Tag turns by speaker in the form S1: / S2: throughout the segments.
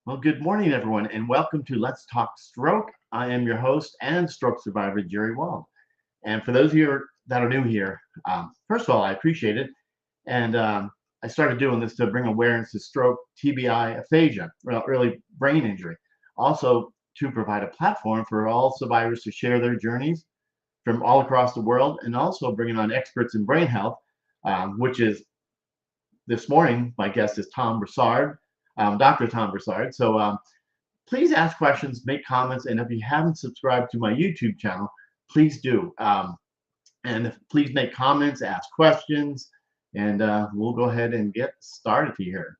S1: Well, good morning, everyone, and welcome to Let's Talk Stroke. I am your host and stroke survivor, Jerry Wald. And for those of you that are new here, first of all, I appreciate it. And I started doing this to bring awareness to stroke, TBI, aphasia, early brain injury. Also, to provide a platform for all survivors to share their journeys from all across the world, and also bringing on experts in brain health, which is this morning, my guest is Tom Broussard, Dr. Tom Broussard. So please ask questions, make comments, and if you haven't subscribed to my YouTube channel, please do. And please make comments, ask questions, and we'll go ahead and get started here.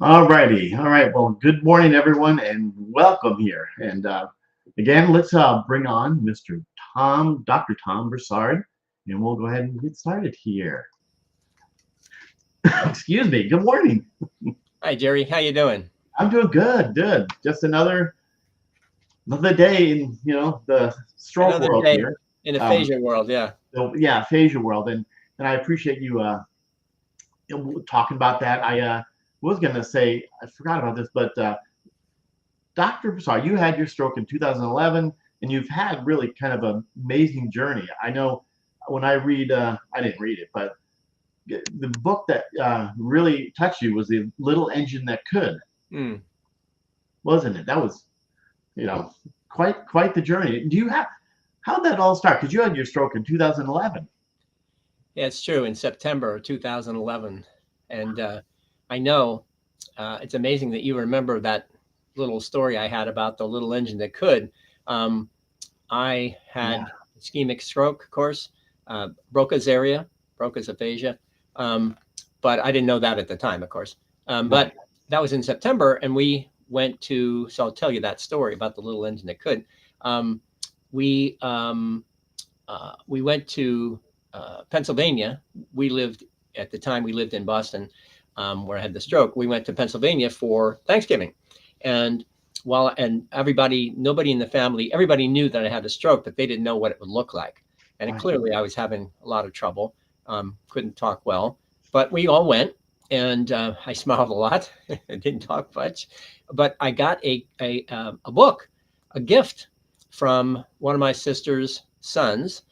S1: All righty. All right. Well, good morning, everyone, and welcome here. And again, let's bring on Mr. Dr. Tom Broussard, and we'll go ahead and get started here. Excuse me. Good morning.
S2: Hi, Jerry. How you doing?
S1: I'm doing good. Good. Just another day in the stroke
S2: Another
S1: world
S2: day
S1: here.
S2: in aphasia world, yeah.
S1: So, yeah, aphasia world, and I appreciate you talking about that. I was gonna say I forgot about this, but Dr. Broussard, you had your stroke in 2011, and you've had really kind of an amazing journey. I know when I read, I didn't read it, but the book that really touched you was The Little Engine That Could, wasn't it? That was, quite the journey. How'd that all start? Because you had your stroke in 2011.
S2: Yeah, it's true, in September of 2011. And I know it's amazing that you remember that little story I had about the little engine that could. I had ischemic stroke, of course, Broca's aphasia. But I didn't know that at the time, of course. But that was in September, and we went to, so I'll tell you that story about the little engine that could. We went to Pennsylvania. At the time, we lived in Boston, where I had the stroke. We went to Pennsylvania for Thanksgiving. And nobody in the family, everybody knew that I had a stroke, but they didn't know what it would look like. And clearly I was having a lot of trouble, couldn't talk well, but we all went, and I smiled a lot. I didn't talk much, but I got a book, a gift from one of my sister's sons,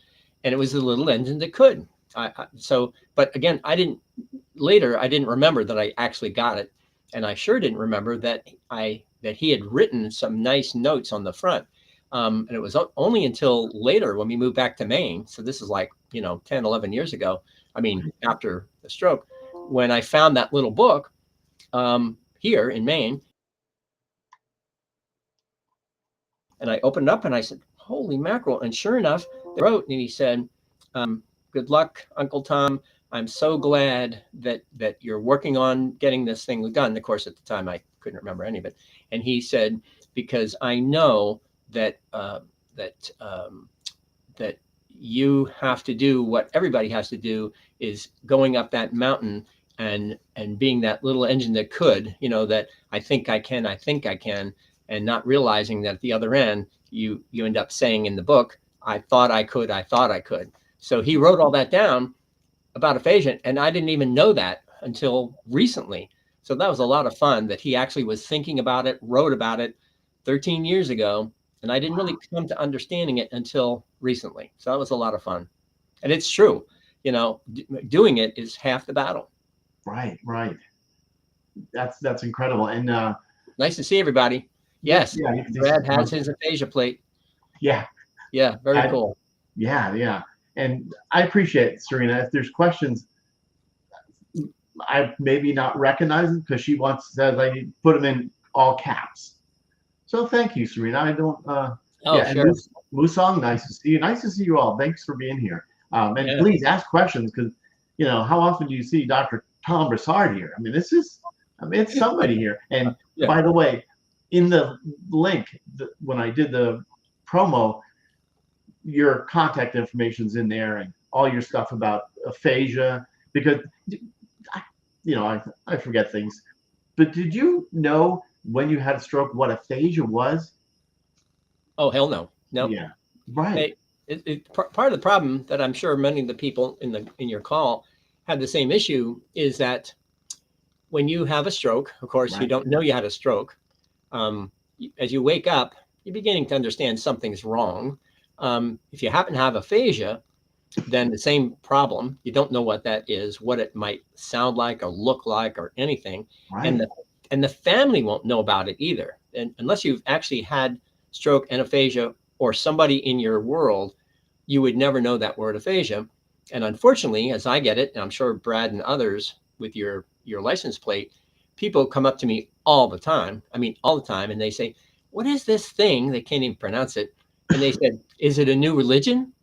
S2: and it was The Little Engine That Could. But again, I didn't remember that I actually got it. And I sure didn't remember that he had written some nice notes on the front. And it was only until later when we moved back to Maine. So this is like, 10, 11 years ago. I mean, after the stroke, when I found that little book here in Maine. And I opened it up and I said, holy mackerel. And sure enough, they wrote, and he said, good luck, Uncle Tom. I'm so glad that you're working on getting this thing done. Of course, at the time, I couldn't remember any of it. And he said, because I know that that you have to do what everybody has to do, is going up that mountain and being that little engine that could, that I think I can, and not realizing that at the other end, you end up saying in the book, I thought I could. So he wrote all that down about aphasia, and I didn't even know that until recently. So that was a lot of fun that he actually was thinking about it, wrote about it 13 years ago, and I didn't really come to understanding it until recently. So that was a lot of fun. And it's true, doing it is half the battle.
S1: Right. That's incredible. And
S2: nice to see everybody. Yes,
S1: yeah,
S2: Brad has his aphasia plate.
S1: Yeah,
S2: very cool.
S1: Yeah. And I appreciate, Serena, if there's questions, I maybe not recognize them because she says I put them in all caps. So thank you, Serena. I don't
S2: Oh,
S1: Yeah, and
S2: sure.
S1: Musong, nice to see you. Nice to see you all. Thanks for being here. And
S2: Yeah.
S1: please ask questions because, how often do you see Dr. Tom Broussard here? I mean, it's somebody here. And
S2: Yeah.
S1: by the way, in the link, when I did the promo, your contact information's in there and all your stuff about aphasia, because, I forget things. But did you know when you had a stroke what aphasia was?
S2: Oh, hell no. No.
S1: Yeah, right.
S2: Hey, part of the problem that I'm sure many of the people in your call had the same issue is that when you have a stroke, of course, you
S1: Right.
S2: don't know you had a stroke. As you wake up, you're beginning to understand something's wrong. If you happen to have aphasia, then the same problem. You don't know what that is, what it might sound like or look like or anything, and
S1: Right.
S2: the family won't know about it either. And unless you've actually had stroke and aphasia or somebody in your world, you would never know that word aphasia. And unfortunately, as I get it, and I'm sure Brad and others with your license plate, people come up to me all the time. I mean, all the time, and they say, "What is this thing?" They can't even pronounce it, and they said, "Is it a new religion?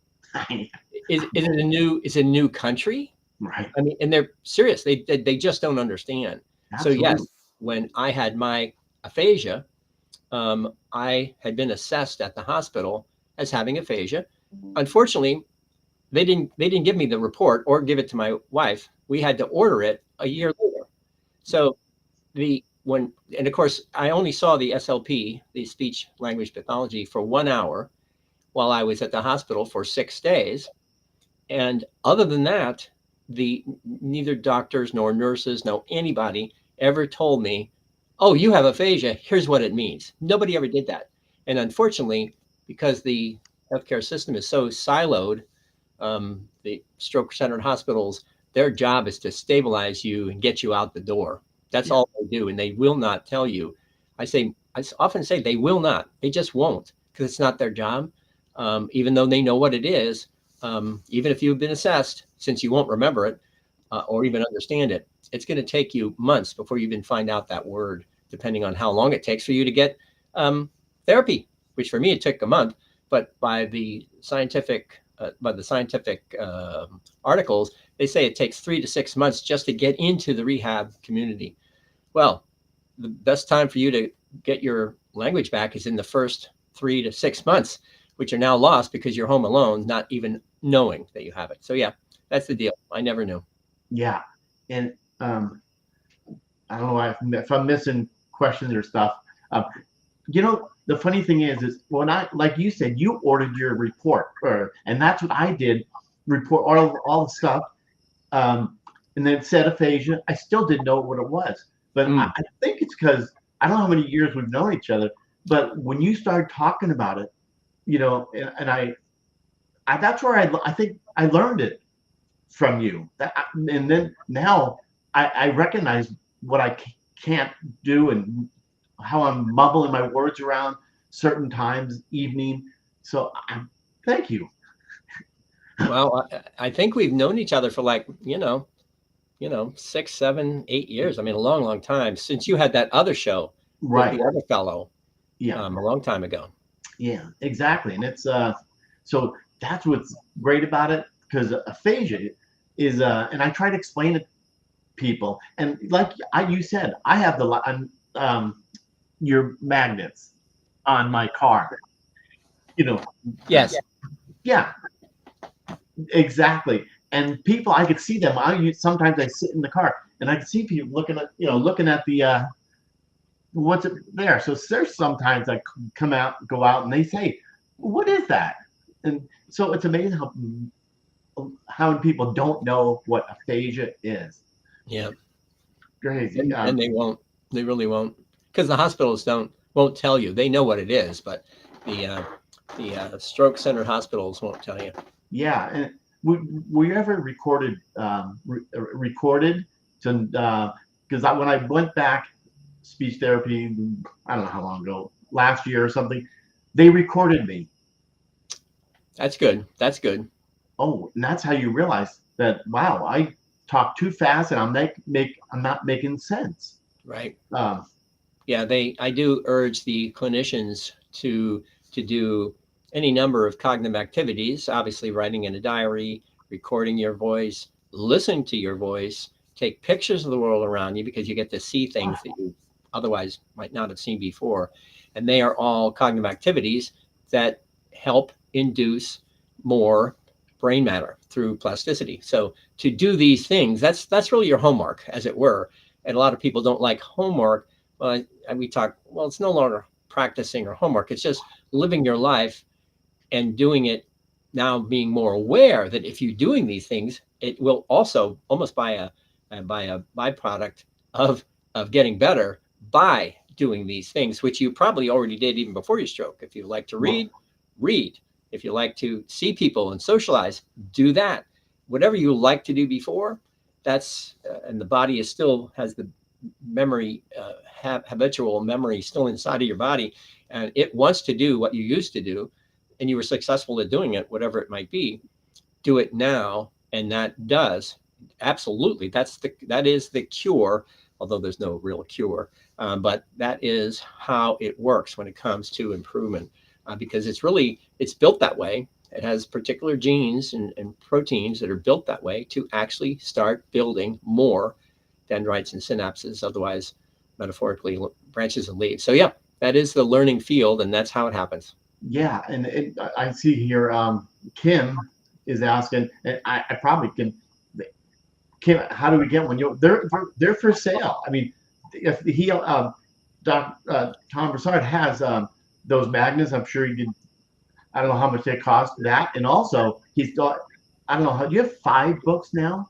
S2: Is it a new country?"
S1: Right.
S2: I mean, and they're serious. They just don't understand. So
S1: Absolutely.
S2: yes, when I had my aphasia, I had been assessed at the hospital as having aphasia. Unfortunately, they didn't give me the report or give it to my wife. We had to order it a year later. So the when and of course I only saw the SLP, the speech language pathology, for 1 hour while I was at the hospital for 6 days. And other than that, the neither doctors nor nurses, no anybody ever told me, "Oh, you have aphasia. Here's what it means." Nobody ever did that. And unfortunately, because the healthcare system is so siloed, the stroke-centered hospitals, their job is to stabilize you and get you out the door. That's
S1: Yeah.
S2: all they do, and they will not tell you. I often say they will not. They just won't because it's not their job. Even though they know what it is, even if you've been assessed, since you won't remember it or even understand it, it's going to take you months before you even find out that word, depending on how long it takes for you to get therapy. Which for me it took a month, but by the scientific articles, they say it takes 3 to 6 months just to get into the rehab community. Well, the best time for you to get your language back is in the first 3 to 6 months, which are now lost because you're home alone, not even knowing that you have it. So yeah, that's the deal. I never knew.
S1: Yeah. And I don't know if I'm missing questions or stuff. Um, the funny thing is when like you said, you ordered your report, and that's what I did, report all the stuff. And then it said aphasia. I still didn't know what it was, but I,
S2: Mm,
S1: I think it's because I don't know how many years we've known each other, but when you started talking about it, and that's where I think I learned it from you. And then now I recognize what I can't do and how I'm mumbling my words around certain times, evening. So thank you.
S2: well, I think we've known each other for like, 6, 7, 8 years. I mean, a long, long time since you had that other show with
S1: Right.
S2: the other fellow
S1: Yeah.
S2: a long time ago.
S1: Yeah. Exactly. And it's so that's what's great about it because aphasia is and I try to explain it to people and like you said, I have um your magnets on my car. You know.
S2: Yes.
S1: Yeah. Exactly. And people, I could see them. Sometimes I sit in the car and I can see people looking at the what's it there. So there's sometimes I go out, and they say, "What is that?" And so it's amazing how people don't know what aphasia is.
S2: Yeah.
S1: Crazy.
S2: And they won't. They really won't, because the hospitals won't tell you. They know what it is, but the stroke center hospitals won't tell you.
S1: Yeah. And were you ever recorded to because when I went back speech therapy, I don't know how long ago, last year or something, they recorded me.
S2: That's good. That's good.
S1: Oh, and that's how you realize that, wow, I talk too fast and I'm not making sense.
S2: Right.
S1: Um,
S2: Yeah. I do urge the clinicians to to do any number of cognitive activities, obviously writing in a diary, recording your voice, listen to your voice, take pictures of the world around you because you get to see things that you otherwise might not have seen before. And they are all cognitive activities that help induce more brain matter through plasticity. So to do these things, that's really your homework, as it were. And a lot of people don't like homework. Well, we talk, well, it's no longer practicing or homework. It's just living your life and doing it now, being more aware that if you're doing these things, it will also almost by a byproduct of getting better by doing these things, which you probably already did even before your stroke. If you like to read, read. If you like to see people and socialize, do that. Whatever you like to do before, that's and the body is still has the memory, habitual memory still inside of your body, and it wants to do what you used to do, and you were successful at doing it, whatever it might be. Do it now, and that does absolutely. That is the cure, although there's no real cure, but that is how it works when it comes to improvement, because it's built that way. It has particular genes and proteins that are built that way to actually start building more dendrites and synapses, otherwise metaphorically branches and leaves. So yeah, that is the learning field, and that's how it happens.
S1: Yeah, and I see here Kim is asking, and I probably can. Kim, how do we get one? They're for sale. I mean, if he Tom Broussard has those magnets, I'm sure you can. I don't know how much they cost that, and also he's got. I don't know how. Do you have 5 books now?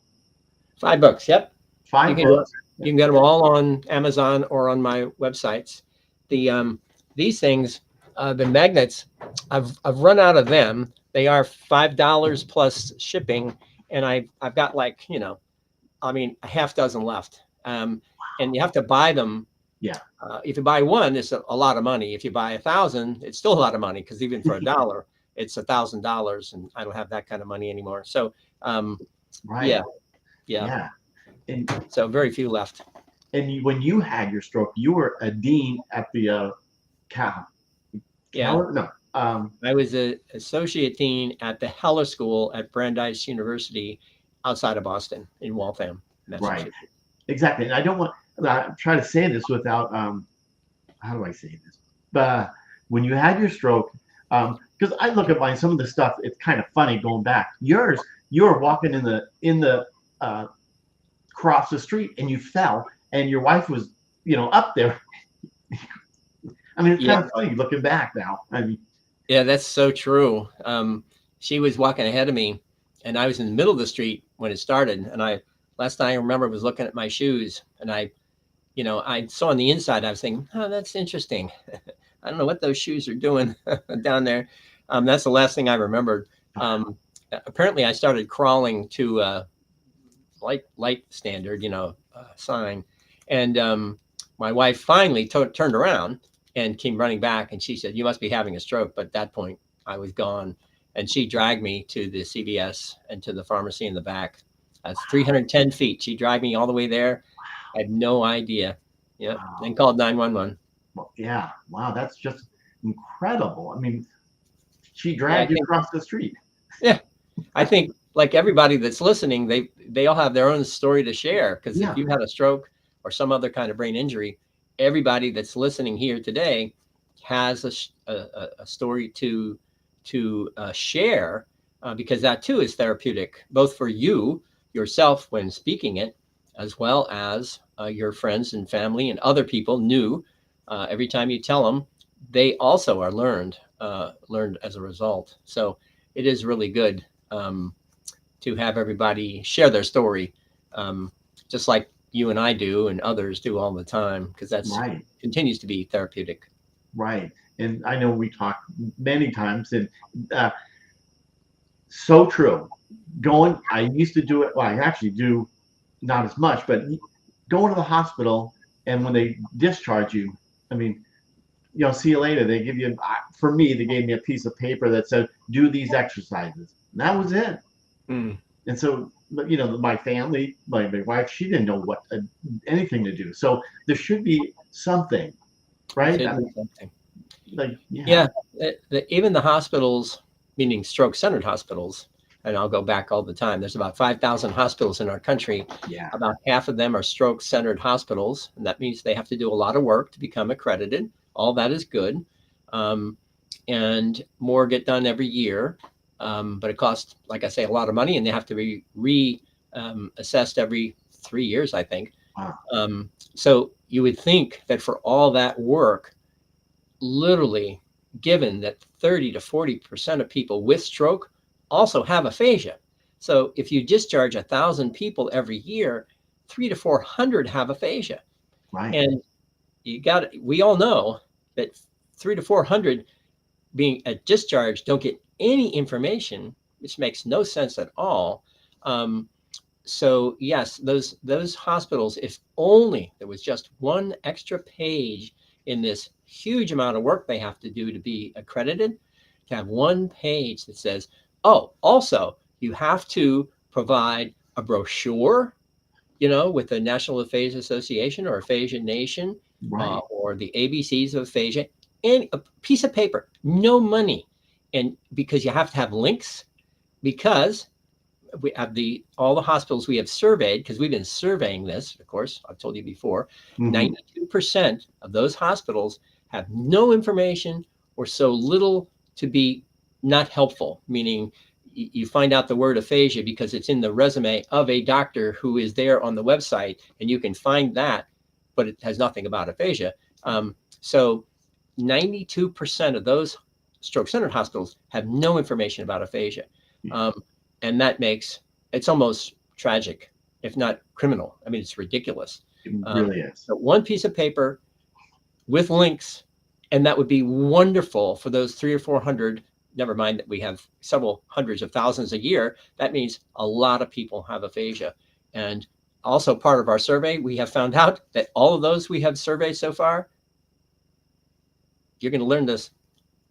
S2: 5 books. Yep.
S1: 5 books.
S2: You can get them all on Amazon or on my websites. These things, the magnets, I've run out of them. They are $5 plus shipping, and I've got like a half dozen left. And you have to buy them.
S1: Yeah.
S2: If you buy one, it's a lot of money. If you buy 1,000, it's still a lot of money, because even for $1, it's $1,000, and I don't have that kind of money anymore. So,
S1: right.
S2: Yeah.
S1: And
S2: so very few left.
S1: And when you had your stroke, you were a dean at the Cal.
S2: Yeah.
S1: No.
S2: I was an associate dean at the Heller School at Brandeis University outside of Boston in Waltham, Massachusetts.
S1: Right. Exactly. And I don't want. I'm trying to say this without. How do I say this? But when you had your stroke, because I look at some of the stuff. It's kind of funny going back. Yours, you were walking in the across the street and you fell, and your wife was up there. I mean, it's kind of funny looking back now. I mean,
S2: yeah, that's so true. She was walking ahead of me, and I was in the middle of the street when it started. And last thing I remember was looking at my shoes, and I saw on the inside, I was thinking, oh, that's interesting. I don't know what those shoes are doing down there. That's the last thing I remembered. Apparently I started crawling to light standard, sign. And my wife finally turned around and came running back, and she said, you must be having a stroke. But at that point I was gone, and she dragged me to the CVS and to the pharmacy in the back. That's 310 feet. She dragged me all the way there. I had no idea. Yeah. Wow. Then called 911.
S1: Well, yeah. Wow. That's just incredible. I mean, she dragged you across the street.
S2: Yeah. I think, like everybody that's listening, they all have their own story to share. Because if you had a stroke or some other kind of brain injury, everybody that's listening here today has a story to share, because that too is therapeutic, both for yourself when speaking it, as well as your friends and family and other people new. Every time you tell them, they also are learned as a result. So it is really good to have everybody share their story, just like you and I do and others do all the time, because that's continues to be therapeutic.
S1: Right. And I know we talked many times, and so true. I used to do it. Well, I actually do not as much, but going to the hospital, and when they discharge you, I mean, see you later. They give you, for me, they gave me a piece of paper that said, do these exercises. And that was it.
S2: Mm.
S1: And so, my family, my wife, she didn't know anything to do. So there should be something, right?
S2: Something.
S1: Like, yeah.
S2: Yeah, even the hospitals, meaning stroke-centered hospitals, and I'll go back all the time. There's about 5,000 hospitals in our country.
S1: Yeah.
S2: About half of them are stroke-centered hospitals, and that means they have to do a lot of work to become accredited. All that is good, and more get done every year. But it costs, like I say, a lot of money, and they have to be assessed every 3 years, I think.
S1: Wow.
S2: So you would think that for all that work, literally, given that 30 to 40% of people with stroke also have aphasia. So if you discharge 1,000 people every year, 300 to 400 have aphasia.
S1: Right.
S2: And we all know that 300 to 400 being at discharge don't get any information, which makes no sense at all. So yes, those hospitals, if only there was just one extra page in this huge amount of work they have to do to be accredited, to have one page that says, oh, also you have to provide a brochure, with the National Aphasia Association or Aphasia Nation,
S1: Right.
S2: or the ABCs of aphasia, and a piece of paper, no money. And because you have to have links, because we have all the hospitals we have surveyed, because we've been surveying this, of course, I've told you before, 92% of those hospitals have no information or so little to be not helpful, meaning you find out the word aphasia because it's in the resume of a doctor who is there on the website, and you can find that, but it has nothing about aphasia. So 92% of those stroke-centered hospitals have no information about aphasia. And that makes it's almost tragic, if not criminal. I mean, it's ridiculous.
S1: It really is.
S2: So one piece of paper with links, and that would be wonderful for those 300 or 400. Never mind that we have several hundreds of thousands a year. That means a lot of people have aphasia. And also part of our survey, we have found out that all of those we have surveyed so far, you're going to learn this,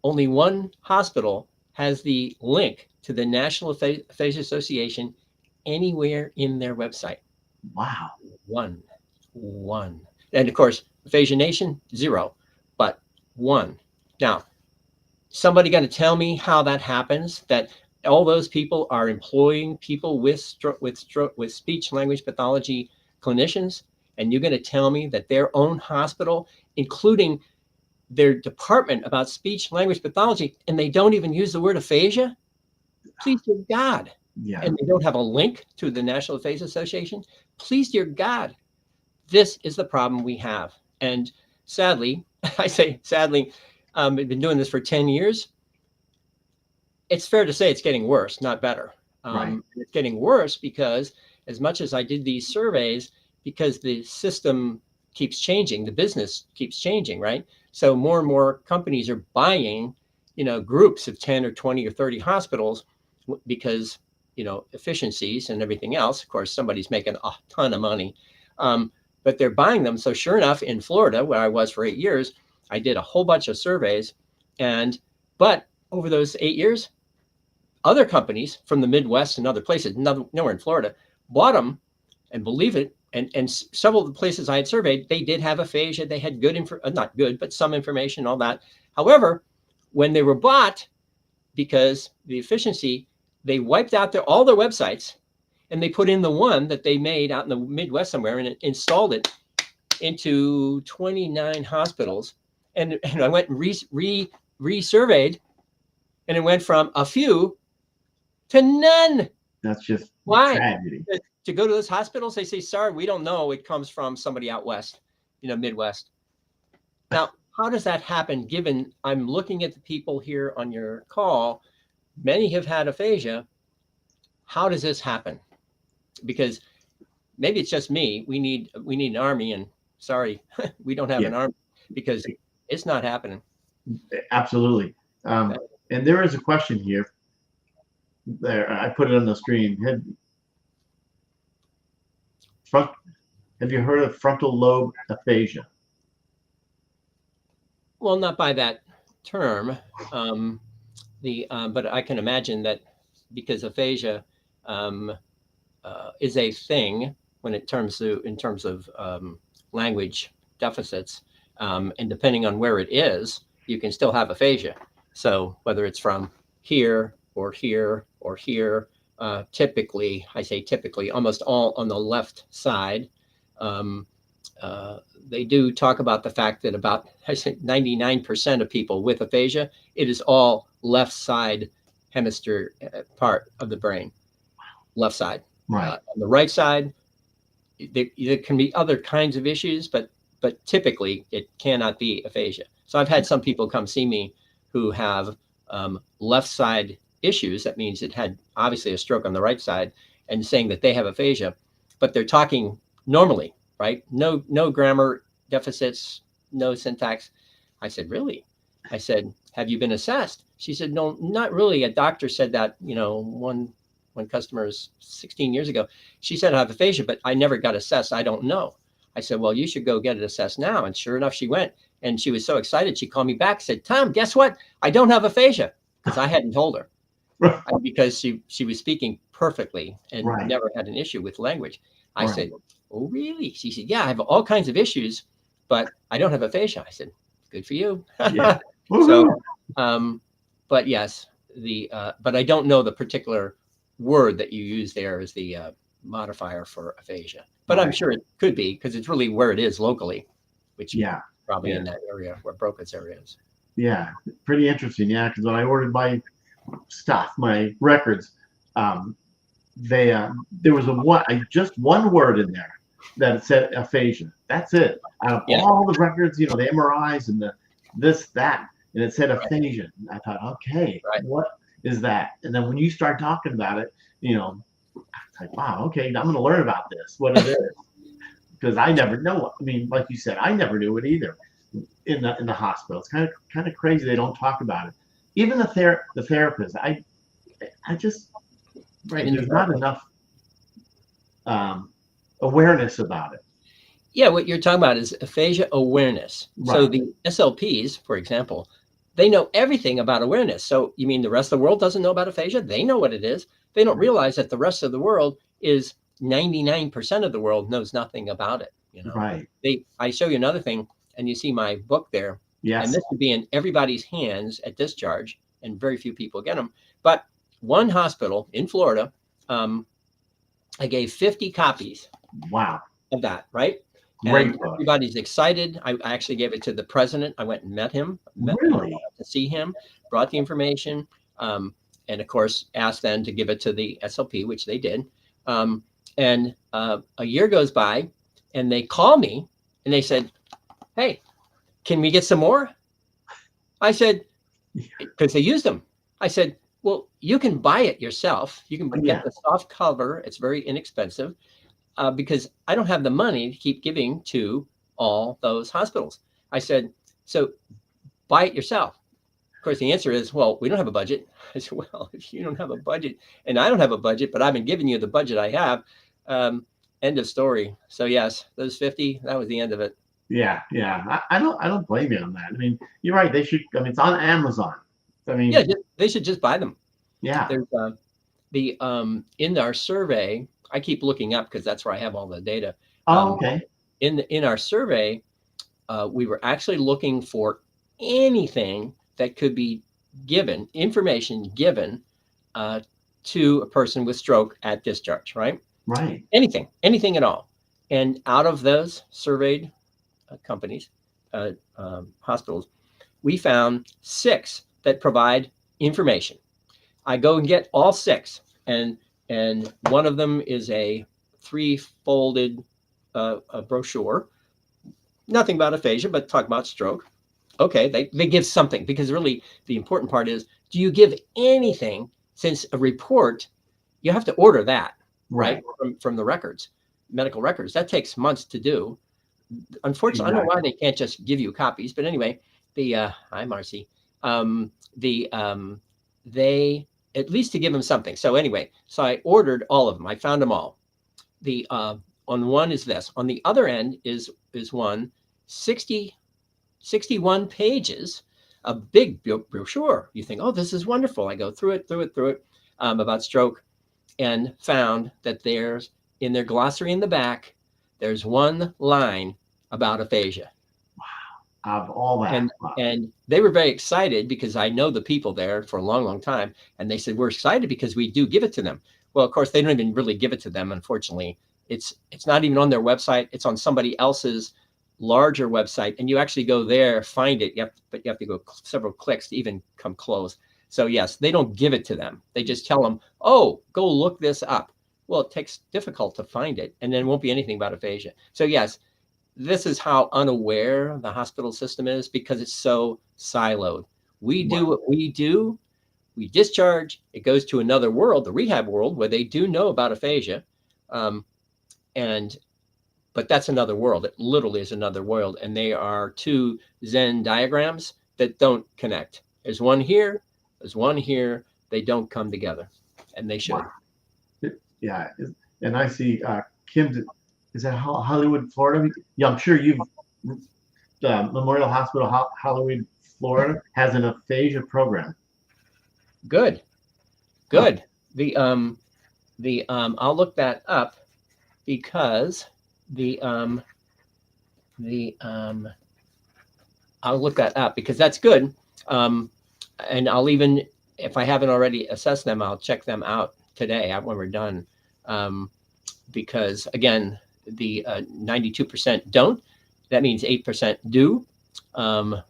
S2: only one hospital has the link to the National Aphasia Association anywhere in their website.
S1: Wow.
S2: One. And of course, Aphasia Nation, 0, but 1. Now, somebody going to tell me how that happens, that all those people are employing people with speech language pathology clinicians, and you're going to tell me that their own hospital, including their department about speech language pathology, and they don't even use the word aphasia? Please, dear God.
S1: Yeah.
S2: And they don't have a link to the National Aphasia Association? Please, dear God. This is the problem we have. And sadly, I say sadly, I've been doing this for 10 years. It's fair to say it's getting worse, not better.
S1: Right.
S2: It's getting worse because as much as I did these surveys, because the system keeps changing, the business keeps changing, right? So more and more companies are buying, groups of 10 or 20 or 30 hospitals because, efficiencies and everything else. Of course, somebody's making a ton of money, but they're buying them. So sure enough, in Florida, where I was for 8 years, I did a whole bunch of surveys. But over those 8 years, other companies from the Midwest and other places, nowhere in Florida, bought them, and believe it, and several of the places I had surveyed, they did have aphasia. They had good not good, but some information, all that. However, when they were bought, because the efficiency, they wiped out all their websites, and they put in the one that they made out in the Midwest somewhere and installed it into 29 hospitals. And I went and resurveyed, and it went from a few to none.
S1: That's just
S2: why?
S1: Tragedy.
S2: To go to those hospitals, they say, sorry, we don't know. It comes from somebody out west, Midwest. Now, how does that happen, given I'm looking at the people here on your call? Many have had aphasia. How does this happen? Because maybe it's just me. We need an army, and sorry, we don't have an army because it's not happening.
S1: Absolutely. And there is a question here. There, I put it on the screen. Have you heard of frontal lobe aphasia?
S2: Well, not by that term. But I can imagine that because aphasia is a thing in terms of language deficits, and depending on where it is, you can still have aphasia. So whether it's from here or here or here, typically, I say typically, almost all on the left side. Um, they do talk about the fact that about, I think, 99% of people with aphasia, it is all left side hemisphere part of the brain, left side.
S1: Right.
S2: On the right side, there can be other kinds of issues, but typically it cannot be aphasia. So I've had some people come see me who have left side issues. That means it had obviously a stroke on the right side, and saying that they have aphasia, but they're talking normally, right? No grammar deficits, no syntax. I said, really? I said, have you been assessed? She said, no, not really. A doctor said that, one customers 16 years ago, she said I have aphasia, but I never got assessed. I don't know. I said, well, you should go get it assessed now. And sure enough, she went, and she was so excited. She called me back, said, Tom, guess what? I don't have aphasia, because I hadn't told her. Because she was speaking perfectly and
S1: Right.
S2: never had an issue with language. I
S1: Right.
S2: said, oh, really? She said, yeah, I have all kinds of issues, but I don't have aphasia. I said, good for you.
S1: Yeah.
S2: So, but yes, but I don't know the particular word that you use there as the modifier for aphasia, but I'm
S1: Right.
S2: sure it could be, because it's really where it is locally, which
S1: Yeah.
S2: probably
S1: Yeah.
S2: in that area where Broca's area is.
S1: Yeah. Pretty interesting. Yeah. Because when I ordered my stuff, my records, there was just one word in there that said aphasia. That's it. Out of
S2: Yeah.
S1: all the records, the MRIs and the this, that, and it said aphasia. I thought, okay,
S2: Right.
S1: what is that? And then when you start talking about it, it's like, wow, okay, I'm going to learn about this, what it is, because I never know. I mean, like you said, I never knew it either in the hospital. It's kind of crazy they don't talk about it. Even the therapist, I just there's not enough awareness about it.
S2: Yeah, what you're talking about is aphasia awareness.
S1: Right.
S2: So the SLPs, for example, they know everything about awareness. So you mean the rest of the world doesn't know about aphasia? They know what it is. They don't realize that the rest of the world is 99% of the world knows nothing about it.
S1: Right.
S2: I show you another thing, and you see my book there.
S1: Yes.
S2: And this would be in everybody's hands at discharge, and very few people get them. But one hospital in Florida, I gave 50 copies.
S1: Wow.
S2: Of that, right?
S1: Great
S2: And
S1: book.
S2: everybody's excited. I actually gave it to the president. I went and met him.
S1: Really?
S2: To see him, brought the information, and of course asked them to give it to the SLP, which they did. And a year goes by, and they call me and they said, hey, can we get some more? I said, because they used them. I said, well, you can buy it yourself. You can get the soft cover. It's very inexpensive. Because I don't have the money to keep giving to all those hospitals. I said, so buy it yourself. Of course, the answer is, well, we don't have a budget. I said, well, if you don't have a budget and I don't have a budget, but I've been giving you the budget I have, end of story. So yes, those 50, that was the end of it.
S1: Yeah. I don't blame you on that. I mean, you're right. They should. I mean, it's on Amazon. I mean,
S2: yeah, they should just buy them.
S1: Yeah.
S2: There's in our survey, I keep looking up because that's where I have all the data.
S1: Oh, okay.
S2: In our survey, we were actually looking for anything that could be given, information given to a person with stroke at discharge, right?
S1: Right.
S2: Anything at all. And out of those surveyed companies, hospitals, we found 6 that provide information. I go and get all 6, and one of them is a 3-folded a brochure. Nothing about aphasia, but talk about stroke. Okay, they give something, because really the important part is, do you give anything? Since a report, you have to order that, right? From the records, medical records. That takes months to do. Unfortunately, I don't know why they can't just give you copies. But anyway, hi Marcy. They at least to give them something. So anyway, so I ordered all of them. I found them all. The on one is this. On the other end is one 61 pages, a big brochure. You think, oh, this is wonderful. I go through it about stroke, and found that there's in their glossary in the back, there's one line about aphasia.
S1: Wow. of all that.
S2: And
S1: Wow.
S2: and they were very excited because I know the people there for a long, long time. And they said, we're excited because we do give it to them. Well, of course, they don't even really give it to them, unfortunately. It's not even on their website. It's on somebody else's larger website. And you actually go there, find it. But you have to go several clicks to even come close. So yes, they don't give it to them. They just tell them, oh, go look this up. Well, it takes difficult to find it, and then it won't be anything about aphasia. So yes, this is how unaware the hospital system is because it's so siloed. We do what we do. We discharge. It goes to another world, the rehab world, where they do know about aphasia. But that's another world. It literally is another world. And they are two Venn diagrams that don't connect. There's one here. There's one here. They don't come together, and they should.
S1: Wow. Yeah. And I see Kim, is that Hollywood, Florida? Yeah, I'm sure you've, Memorial Hospital, Hollywood, Florida has an aphasia program.
S2: Good. Good. I'll look that up because I'll look that up because that's good. And I'll even, if I haven't already assessed them, I'll check them out today when we're done. Because again, the 92% don't. That means 8% do.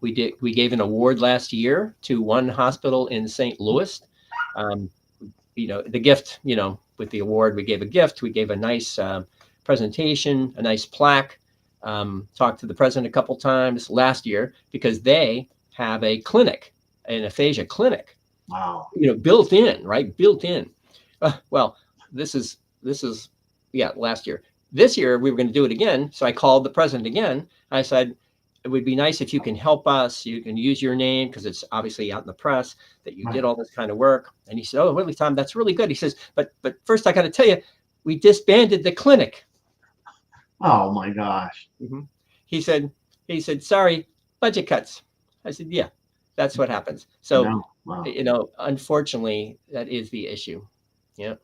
S2: We gave an award last year to one hospital in St. Louis. The gift, with the award, we gave a gift. We gave a nice presentation, a nice plaque. Talked to the president a couple times last year because they have a clinic, an aphasia clinic.
S1: Wow.
S2: Built in, right? Built in. Well, this is last year. This year we were going to do it again. So I called the president again. I said, it would be nice if you can help us. You can use your name because it's obviously out in the press that you did all this kind of work. And he said, oh, really, Tom, that's really good. He says, but first I got to tell you, we disbanded the clinic.
S1: Oh my gosh.
S2: Mm-hmm. He said, sorry, budget cuts. I said, yeah, that's what happens. So,
S1: wow.
S2: Unfortunately, that is the issue. Yeah.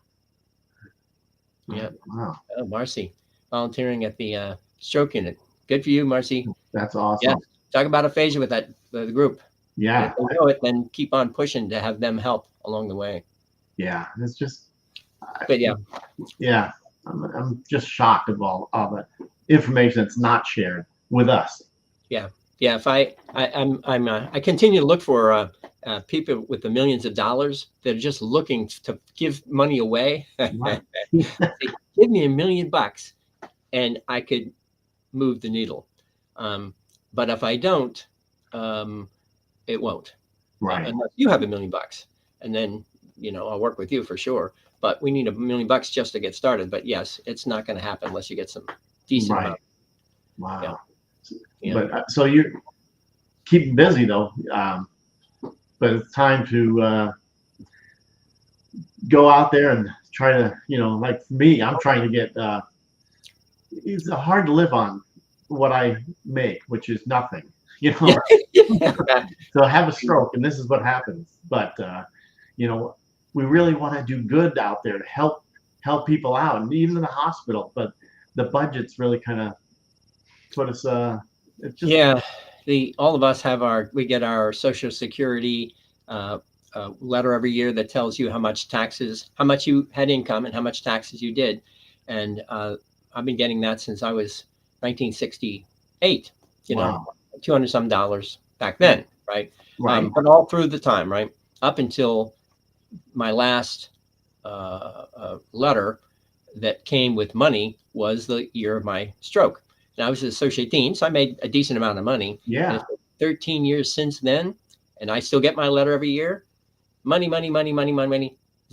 S2: Yeah.
S1: Wow.
S2: Oh, Marcy, volunteering at the stroke unit. Good for you, Marcy.
S1: That's awesome.
S2: Yeah. Talk about aphasia with the group.
S1: Yeah.
S2: If they know it, then keep on pushing to have them help along the way.
S1: Yeah. It's just.
S2: But yeah.
S1: Yeah. I'm just shocked of all the information that's not shared with us.
S2: Yeah. Yeah. If I continue to look for people with the millions of dollars that are just looking to give money away.
S1: Right.
S2: Give me $1 million and I could move the needle. But if I don't, it won't.
S1: Right.
S2: Unless you have $1 million, and then I'll work with you for sure. But we need $1 million just to get started. But yes, it's not going to happen unless you get some decent amount.
S1: Wow.
S2: Yeah.
S1: But so you're keeping busy though. But it's time to go out there and try to, like me, I'm trying to get. It's hard to live on what I make, which is nothing. So I have a stroke, and this is what happens. But we really want to do good out there to help people out, and even in the hospital. But the budget's really kind of put us. It's just,
S2: all of us have we get our Social Security letter every year that tells you how much you had income and how much taxes you did, and I've been getting that since I was 1968.
S1: Wow.
S2: $200 some back then, right?
S1: Right.
S2: But all through the time, right, up until my last letter that came with money was the year of my stroke. And I was an associate dean, so I made a decent amount of money.
S1: Yeah.
S2: And 13 years since then, and I still get my letter every year. Money.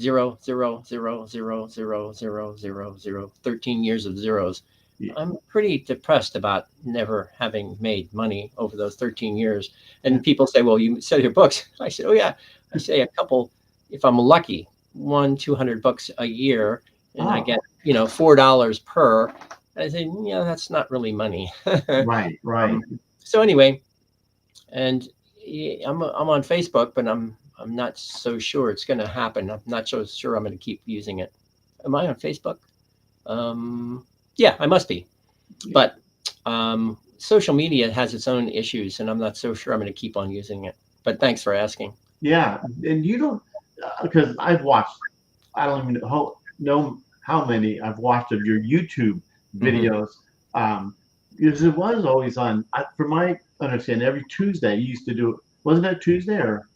S2: 0, 0, 0, 0, 0, 0, 0, 0. 13 years of zeros. Yeah. I'm pretty depressed about never having made money over those 13 years. And people say, well, you sell your books. I said, oh yeah. I say a couple, if I'm lucky, 200 books a year, and I get, $4 per. I say, that's not really money.
S1: Right.
S2: So anyway, and I'm on Facebook, but I'm not so sure it's going to happen. I'm not so sure I'm going to keep using it. Am I on Facebook? Yeah, I must be. But social media has its own issues, and I'm not so sure I'm going to keep on using it. But thanks for asking.
S1: Yeah, and you don't, because I've watched, I don't even know how many I've watched of your YouTube
S2: Hmm.
S1: videos. Because it was always on, from my understanding, every Tuesday you used to do it. Wasn't that Tuesday or?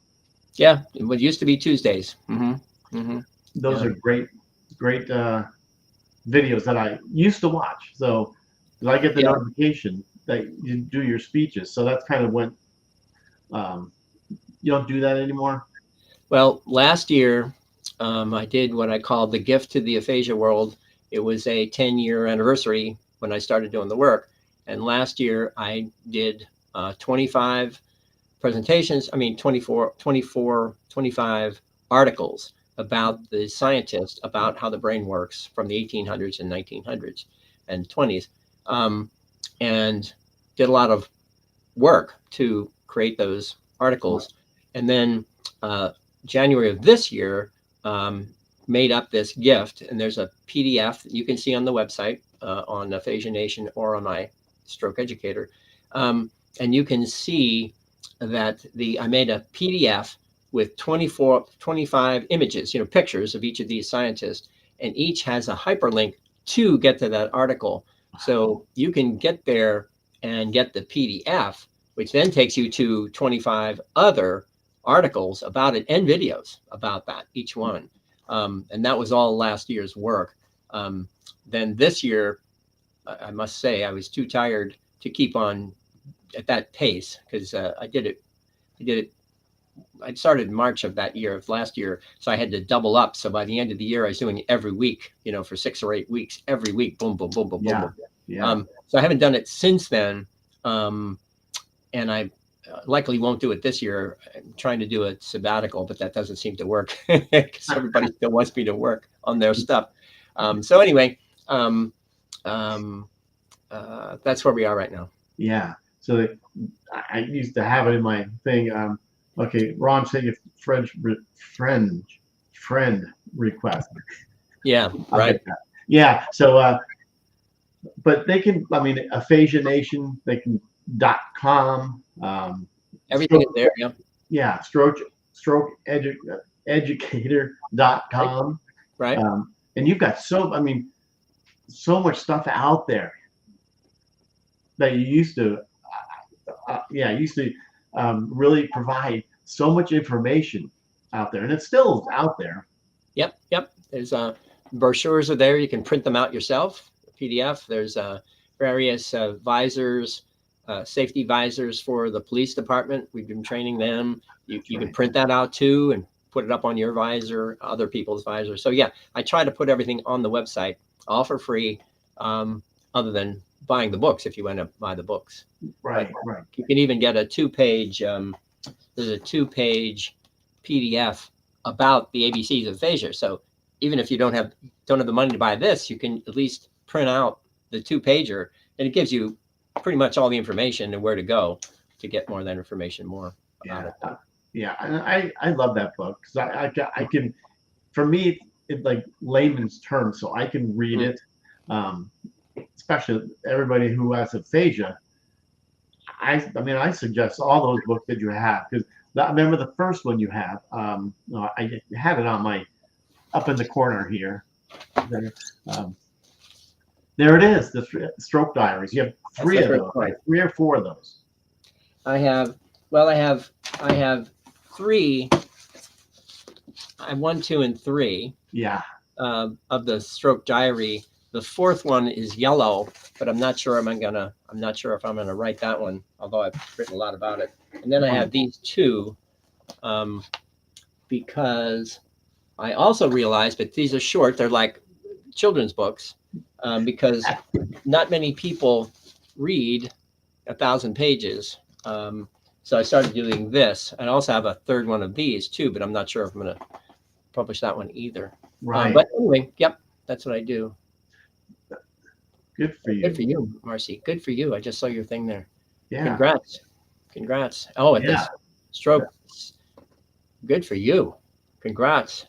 S2: Yeah, it used to be Tuesdays. Hmm. Hmm.
S1: Those
S2: Yeah.
S1: are great videos that I used to watch. So 'cause I get the
S2: Yeah.
S1: notification that you do your speeches. So that's kind of when um, you don't do that anymore.
S2: Well, last year, I did what I called the gift to the aphasia world. It was a 10-year anniversary when I started doing the work. And last year, I did 25 presentations, I mean, 25 articles about the scientist, about how the brain works from the 1800s and 1900s and 20s, um, and did a lot of work to create those articles. And then uh, January of this year, um, made up this gift. And there's a PDF that you can see on the website on Aphasia Nation or on my Stroke Educator. And you can see that I made a PDF with 25 images, pictures of each of these scientists, and each has a hyperlink to get to that article. So you can get there and get the PDF, which then takes you to 25 other articles about it and videos about that, each one. And that was all last year's work. Then this year, I must say, I was too tired to keep on at that pace because I did it. I started in March of that year, of last year, so I had to double up. So by the end of the year, I was doing it every week, for 6 or 8 weeks, every week, boom, boom, boom, boom, boom,
S1: Yeah,
S2: boom.
S1: yeah,
S2: So I haven't done it since then, and I likely won't do it this year. I'm trying to do a sabbatical, but that doesn't seem to work because everybody still wants me to work on their stuff. So anyway, um, um, that's where we are right now.
S1: yeah. So I used to have it in my thing. Okay, Ron saying if friend friend request.
S2: Yeah,
S1: I'll
S2: right.
S1: get that. Yeah. So, but they can. I mean, Aphasia Nation. They can .com.
S2: Everything is
S1: Stroke,
S2: there. Yeah,
S1: yeah.
S2: right,
S1: Educator.com.
S2: right.
S1: And you've got I mean, so much stuff out there that you used to. Yeah, used to really provide so much information out there, and it's still out there.
S2: Yep, yep. There's brochures are there. You can print them out yourself. PDF. There's various visors, safety visors for the police department. We've been training them. You
S1: That's
S2: you can
S1: right.
S2: print that out too and put it up on your visor, other people's visors. So yeah, I try to put everything on the website, all for free, other than buying the books if you want to buy the books. But
S1: Right, right.
S2: you can even get a two-page. There's a two-page PDF about the ABCs of aphasia. So even if you don't have the money to buy this, you can at least print out the two-pager, and it gives you pretty much all the information and where to go to get more of that information, more about
S1: Yeah,
S2: it.
S1: yeah. And I love that book because I can, for me, it's like layman's terms, so I can read
S2: Mm.
S1: it. Um, Especially everybody who has aphasia. I mean, I suggest all those books that you have because I remember the first one you have. I had it on my up in the corner here. There, um, there it is, the stroke diaries. You have
S2: That's
S1: three
S2: the
S1: of
S2: first
S1: those, right?
S2: one.
S1: 3 or 4 of those.
S2: I have, well, I have three. I have 1, 2, and 3
S1: Yeah,
S2: of the stroke diary. The fourth one is yellow, but I'm not sure if I'm gonna write that one, although I've written a lot about it. And then I have
S1: wonderful.
S2: these two, um, because I also realized that these are short. They're like children's books, because not many people read 1,000 pages. So I started doing this. I also have a third one of these too, but I'm not sure if I'm going to publish that one either.
S1: Right.
S2: But anyway, yep, that's what I do.
S1: Good for
S2: Good
S1: you.
S2: for you, Marcy. Good for you. I just saw your thing there.
S1: Yeah.
S2: Congrats. Congrats. Oh, at
S1: Yeah.
S2: this stroke. Good for you. Congrats.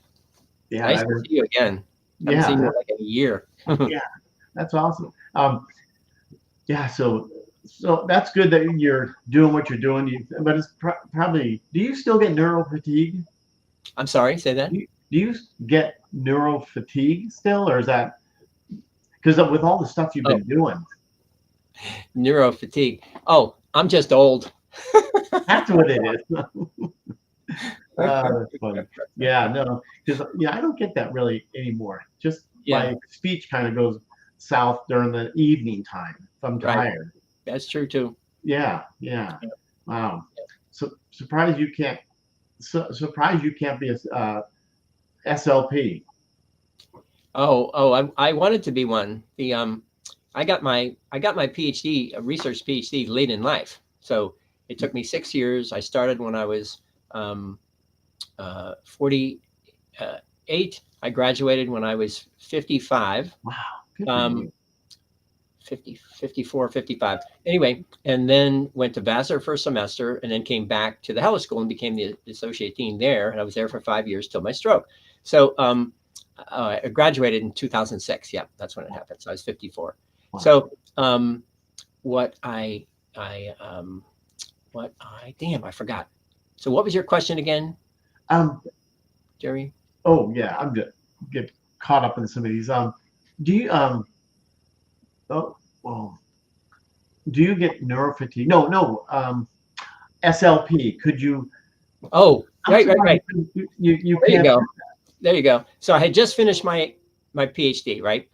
S1: Yeah.
S2: Nice to see you again. Haven't
S1: Yeah.
S2: seen you in like a year.
S1: Yeah. That's awesome. Yeah. So So that's good that you're doing what you're doing. But it's probably. Do you still get neural fatigue?
S2: I'm sorry, say that.
S1: Do you get neural fatigue still, or is that because with all the stuff you've
S2: Oh,
S1: been doing?
S2: neuro fatigue. Oh, I'm just old.
S1: That's what it is. That's funny. Yeah, no, because I don't get that really anymore. Just
S2: Yeah,
S1: my speech kind of goes south during the evening time if I'm
S2: right.
S1: tired.
S2: That's true too.
S1: Yeah, yeah. Wow. So surprised you can't. Surprised you can't be a SLP.
S2: I wanted to be one. I got my PhD, a research PhD, late in life. So it took me 6 years. I started when I was 48. I graduated when I was 55.
S1: Wow, good for
S2: Um,
S1: you.
S2: 50, 54, 55. Anyway, and then went to Vassar for a semester and then came back to the Hellas School and became the associate dean there. And I was there for 5 years till my stroke. So I graduated in 2006. Yeah, that's when it happened. So I was 54.
S1: Wow.
S2: So damn, I forgot. So what was your question again,
S1: Um.
S2: Jerry?
S1: Oh yeah, I'm just get caught up in some of these. Do you oh, well, do you get neurofatigue? No, no. SLP. Could you?
S2: Oh,
S1: I'm
S2: right, right,
S1: surprised
S2: right.
S1: you
S2: There you
S1: can't.
S2: go. There you go. So I had just finished my PhD, right?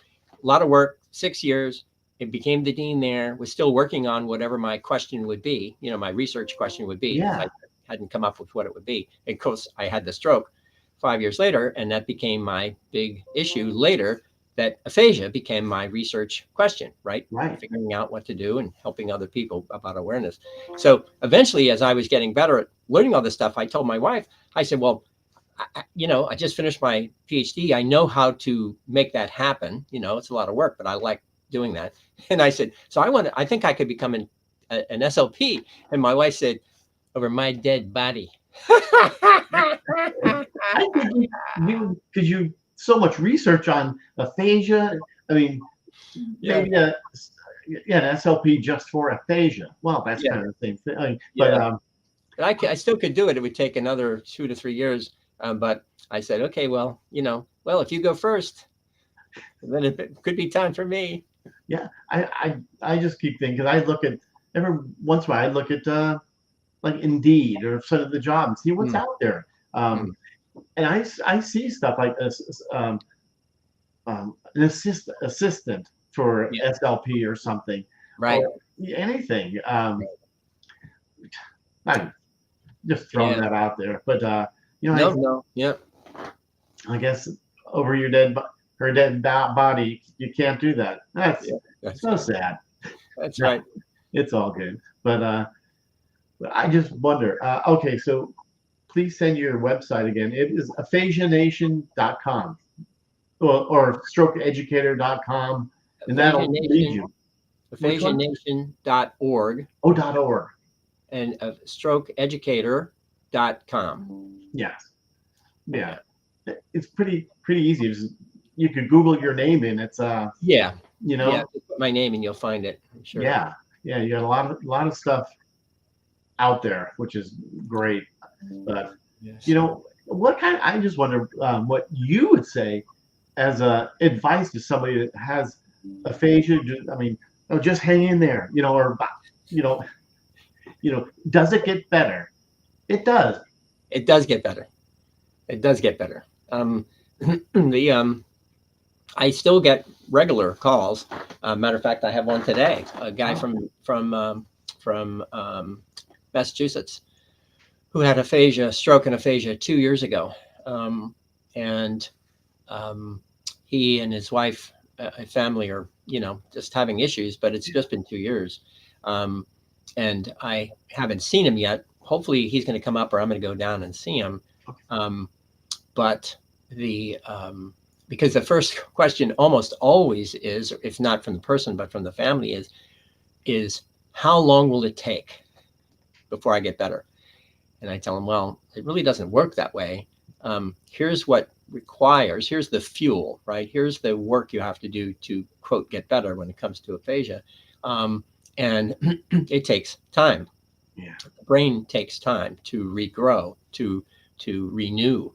S2: A lot of work, 6 years. It became the dean there, was still working on whatever my question would be, my research question would be, because
S1: Yeah,
S2: I hadn't come up with what it would be. And of course, I had the stroke 5 years later, and that became my big issue later, that aphasia became my research question, right?
S1: right.
S2: Figuring out what to do and helping other people about awareness. So eventually, as I was getting better at learning all this stuff, I told my wife, I said, well, I just finished my PhD. I know how to make that happen. It's a lot of work, but I like doing that. And I said, so I think I could become an SLP. And my wife said, over my dead body.
S1: I think you because you so much research on aphasia. I mean,
S2: Yeah,
S1: maybe yeah, an SLP just for aphasia. Well, that's
S2: yeah,
S1: kind of the same thing. But
S2: yeah. And I still could do it. It would take another 2 to 3 years. But I said, okay, well, if you go first, then it could be time for me.
S1: yeah, I just keep thinking. I look at every once in a while. I look at like Indeed or some of the job and see what's
S2: Mm,
S1: out there.
S2: mm,
S1: And I see stuff like this, an assistant for
S2: yeah,
S1: SLP or something,
S2: right.
S1: or anything. I'm just throwing
S2: Yeah.
S1: that out there, but
S2: No, no. Yeah.
S1: I guess over your her dead body, you can't do that. That's
S2: Yeah. That's
S1: so
S2: right.
S1: sad.
S2: That's
S1: No,
S2: right.
S1: it's all good, but I just wonder. Okay, so please send your website again. It is aphasianation.com or strokeeducator.com, and
S2: Aphasia
S1: that'll lead
S2: Nation,
S1: you. Which one?
S2: aphasianation.org
S1: Oh, .org.
S2: and strokeeducator.com.
S1: Yes. Yeah.
S2: Yeah.
S1: It's pretty easy. You could Google your name in. It's
S2: Yeah.
S1: you
S2: Yeah.
S1: know,
S2: Just put my name and you'll find it. I'm sure.
S1: yeah, yeah. You got a lot of stuff out there, which is great. But
S2: Yes.
S1: what kind? I just wonder what you would say as advice to somebody that has aphasia. I mean, oh, just hang in there, or you know, does it get better? It does.
S2: It does get better. It does get better. The I still get regular calls. Matter of fact, I have one today. A guy
S1: Oh,
S2: from Massachusetts who had stroke and aphasia 2 years ago, and um, he and his wife, family, are just having issues. But it's just been 2 years, um, and I haven't seen him yet. Hopefully, he's going to come up, or I'm going to go down and see him. Um, but the because the first question almost always is, if not from the person but from the family, is how long will it take before I get better? And I tell them, well, it really doesn't work that way. Here's here's the fuel, right? Here's the work you have to do to, quote, get better when it comes to aphasia. and it takes time.
S1: Yeah.
S2: The brain takes time to regrow, to renew,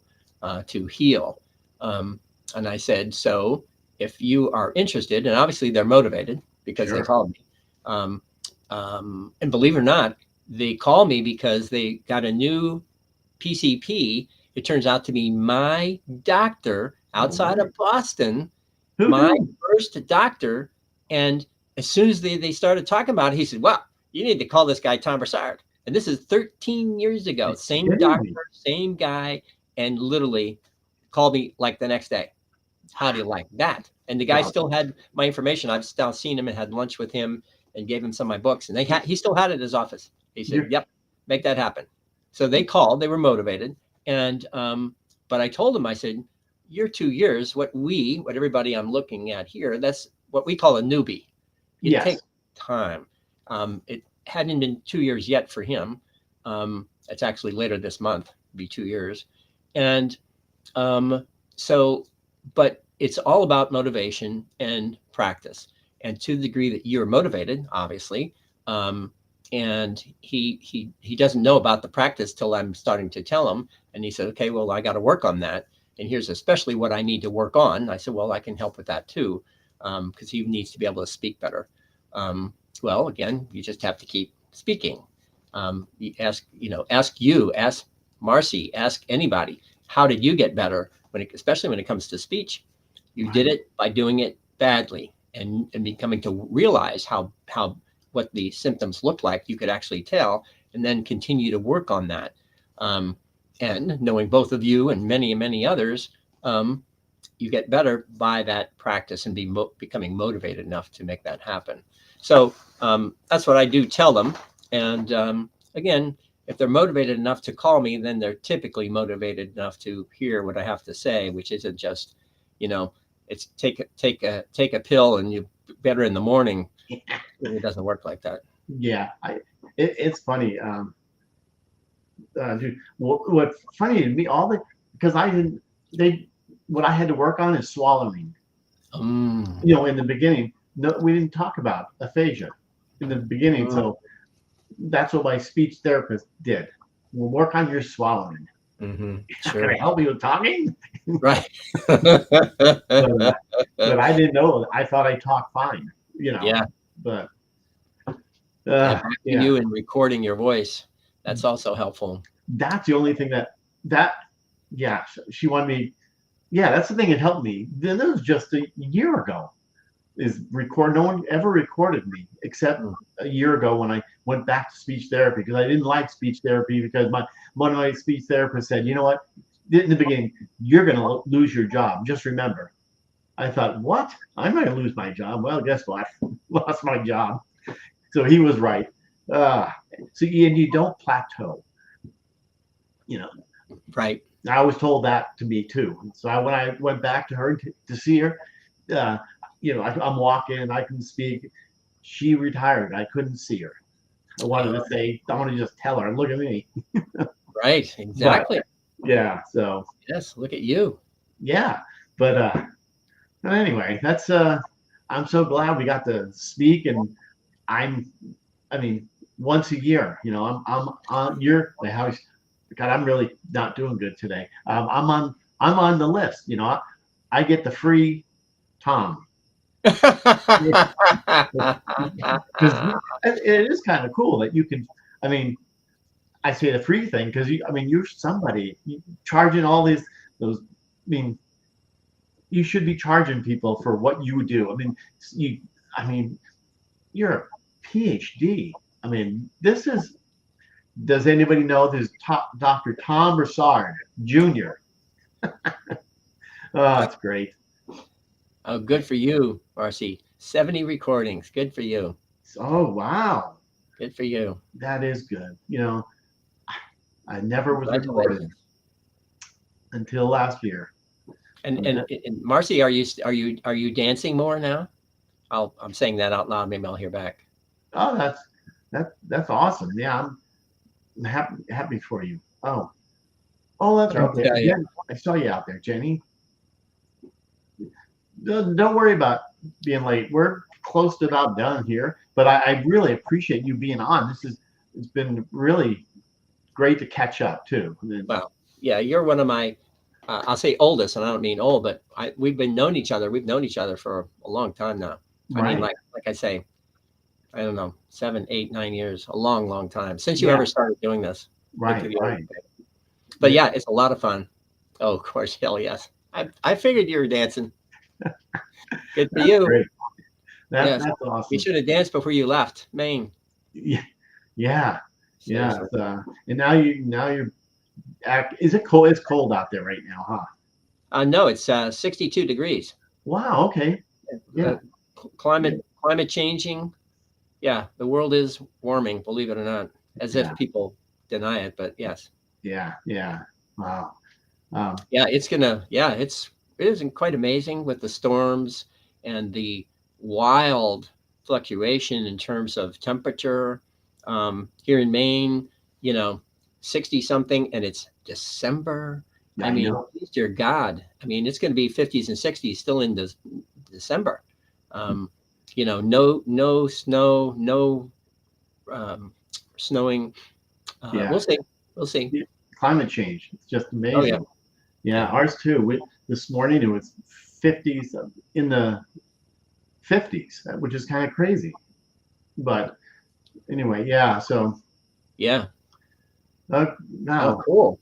S2: to heal. And I said, so if you are interested, and obviously they're motivated because they
S1: Sure.
S2: called me. And believe it or not, they call me because they got a new PCP. It turns out to be my doctor outside of Boston,
S1: Who
S2: my
S1: knew?
S2: first doctor. And as soon as they started talking about it, he said, well, you need to call this guy Tom Broussard. And this is 13 years ago.
S1: It's
S2: Same
S1: kidding
S2: doctor,
S1: me.
S2: same guy, and literally called me like the next day. How do you like that? And the guy
S1: Wow.
S2: still had my information. I've still seen him and had lunch with him and gave him some of my books. And he still had it in his office. He said,
S1: You're-
S2: yep, make that happen. So they called, they were motivated. And, but I told him, I said, your 2 years, what everybody I'm looking at here, that's what we call a newbie. It
S1: Yes.
S2: takes time. It hadn't been 2 years yet for him. It's actually later this month, be 2 years. And so, but it's all about motivation and practice. And to the degree that you're motivated, obviously, and he doesn't know about the practice till I'm starting to tell him. And he said, okay, well, I got to work on that. And here's especially what I need to work on. I said, well, I can help with that too, because he needs to be able to speak better. Well, again, you just have to keep speaking. You ask Marcy, ask anybody, how did you get better? Especially when it comes to speech, you did it by doing it badly and becoming to realize how what the symptoms look like. You could actually tell, and then continue to work on that. And knowing both of you and many others, you get better by that practice and becoming motivated enough to make that happen. So that's what I do tell them. And again, if they're motivated enough to call me, then they're typically motivated enough to hear what I have to say, which isn't just, it's take a pill and you better in the morning. It doesn't work like that.
S1: Yeah. It's funny. Dude, what's funny to me, because what I had to work on is swallowing. In the beginning, no, we didn't talk about aphasia in the beginning. So that's what my speech therapist did. We'll work on your swallowing.
S2: Sure.
S1: Can I help you with talking?
S2: Right.
S1: but I didn't know. I thought I talked fine,
S2: Yeah.
S1: But
S2: you and recording your voice, that's also helpful.
S1: That's the only thing she wanted me. Yeah, that's the thing that helped me. Then it was just a year ago. No one ever recorded me except a year ago when I went back to speech therapy, because I didn't like speech therapy, because one of my speech therapists said, you know what, in the beginning, you're going to lose your job. Just remember. I thought, what? I'm going to lose my job. Well, guess what? Lost my job. So he was right. So you don't plateau.
S2: Right.
S1: I was told that to me too. So when I went back to her to see her, I'm walking, I can speak. She retired. I couldn't see her. I wanted to say, I want to just tell her, look at me.
S2: Right. Exactly.
S1: But, yeah. So.
S2: Yes. Look at you.
S1: Yeah. But anyway, that's I'm so glad we got to speak, and once a year, I'm on God, I'm really not doing good today. I'm on the list. I get the free Tom. Because it is kind of cool that you can. I say the free thing because you're somebody charging all those. You should be charging people for what you do. You're a PhD. This is. Does anybody know this Dr. Tom Broussard, Jr.? Oh, that's great.
S2: Oh, good for you, Marcy. 70 recordings. Good for you.
S1: Oh, wow.
S2: Good for you.
S1: That is good. I never was recorded until last year.
S2: And Marcy, are you dancing more now? I'm saying that out loud. Maybe I'll hear back.
S1: Oh, that's awesome. Yeah, I'm happy for you. Oh, that's right there. Yeah, I saw you out there, Jenny. Don't worry about being late. We're close to about done here, but I really appreciate you being on. It's been really great to catch up too.
S2: Well, yeah, you're one of my, I'll say oldest, and I don't mean old, but we've known each other. We've known each other for a long time now. I mean,
S1: Right,
S2: like I say, I don't know, 7, 8, 9 years, a long, long time since you
S1: yeah,
S2: ever started doing this.
S1: right, right.
S2: But yeah, it's a lot of fun. Oh, of course, hell yes. I figured you were dancing. Good for
S1: That's
S2: you.
S1: great.
S2: Yes,
S1: That's
S2: you
S1: awesome.
S2: should have danced before you left Maine.
S1: Yeah, yeah, yeah.
S2: Seriously.
S1: And now you're is it cold? It's cold out there right now, huh?
S2: No, it's 62 degrees.
S1: Wow. Okay.
S2: Uh,
S1: Yeah.
S2: climate changing. Yeah, the world is warming, believe it or not, as if
S1: Yeah.
S2: people deny it. But yes,
S1: Yeah. Yeah. Wow.
S2: yeah, it's gonna. Yeah, it is quite amazing with the storms and the wild fluctuation in terms of temperature. Here in Maine, you know, 60 something, and it's December. I
S1: I
S2: mean,
S1: know.
S2: dear God, I mean, it's going to be 50s and 60s still in December. Um, no snow, no um, snowing.
S1: Yeah.
S2: We'll see. We'll see.
S1: Yeah. Climate change. It's just
S2: Oh yeah,
S1: amazing. Yeah.
S2: yeah,
S1: Ours too. This morning it was 50s in the 50s, which is kind of crazy. But anyway, yeah. So
S2: yeah. Oh,
S1: now,
S2: cool.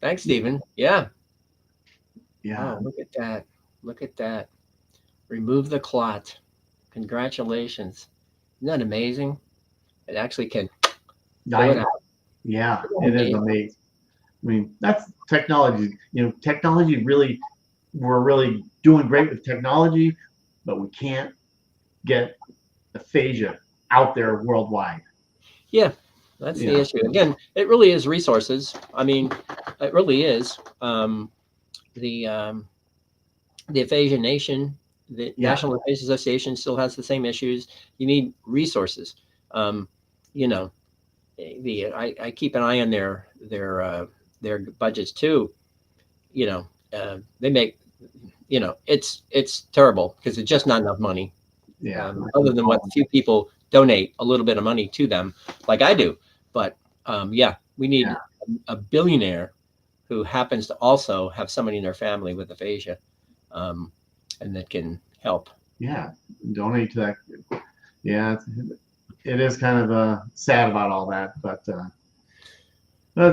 S2: Thanks, Stephen. Yeah.
S1: yeah.
S2: Oh, look at that. Look at that. Remove the clot. Congratulations. Isn't that amazing? It actually can pull
S1: I
S2: it out.
S1: Yeah.
S2: Isn't that
S1: It is
S2: amazing?
S1: amazing. I mean, that's technology. Technology really, we're really doing great with technology, but we can't get aphasia out there worldwide.
S2: Yeah, that's the
S1: Yeah,
S2: issue. Again, it really is resources. I mean, it really is. The the Aphasia Nation, the
S1: yeah,
S2: National Aphasia Association still has the same issues. You need resources. Um, you know, I keep an eye on their budgets too. You know, they make it's terrible because it's just not enough money.
S1: yeah.
S2: Other than what few people donate a little bit of money to them, like I do. But yeah, we
S1: Yeah,
S2: need a billionaire who happens to also have somebody in their family with aphasia, and that can help.
S1: yeah. Donate to that. Yeah, it is kind of sad about all that, but
S2: Yeah,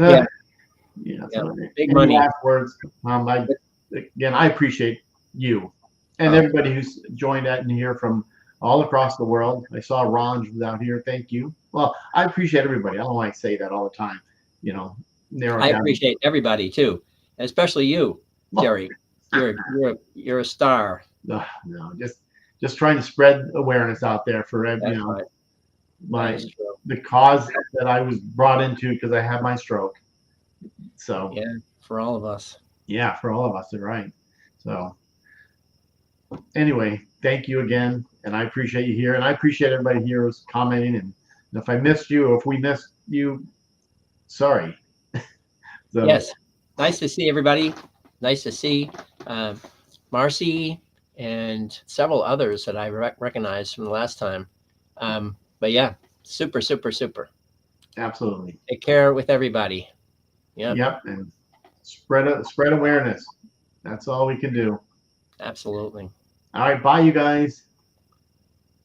S1: yeah.
S2: yeah,
S1: So,
S2: big
S1: any
S2: money.
S1: last words? I appreciate you and
S2: Oh,
S1: everybody who's joined that in here from all across the world. I saw Ron was out here. Thank you. Well, I appreciate everybody. I don't know why I say that all the time. You know, narrow
S2: I
S1: it down.
S2: appreciate everybody too, especially you,
S1: Well,
S2: Jerry. You're a star.
S1: no, just trying to spread awareness out there for
S2: That's right. That
S1: my
S2: is true.
S1: the cause that I was brought into because I had my stroke. So
S2: Yeah, for all of us.
S1: yeah, for all of us, they're right. So anyway, thank you again, and I appreciate you here, and I appreciate everybody here who's commenting. And if I missed you, or if we missed you, sorry. So
S2: Yes. Nice to see everybody. Nice to see uh, Marcy and several others that I recognized from the last time. But yeah, super, super, super.
S1: absolutely,
S2: Take care with everybody. Yep,
S1: yep, and spread awareness. That's all we can do.
S2: absolutely.
S1: All right, bye, you guys.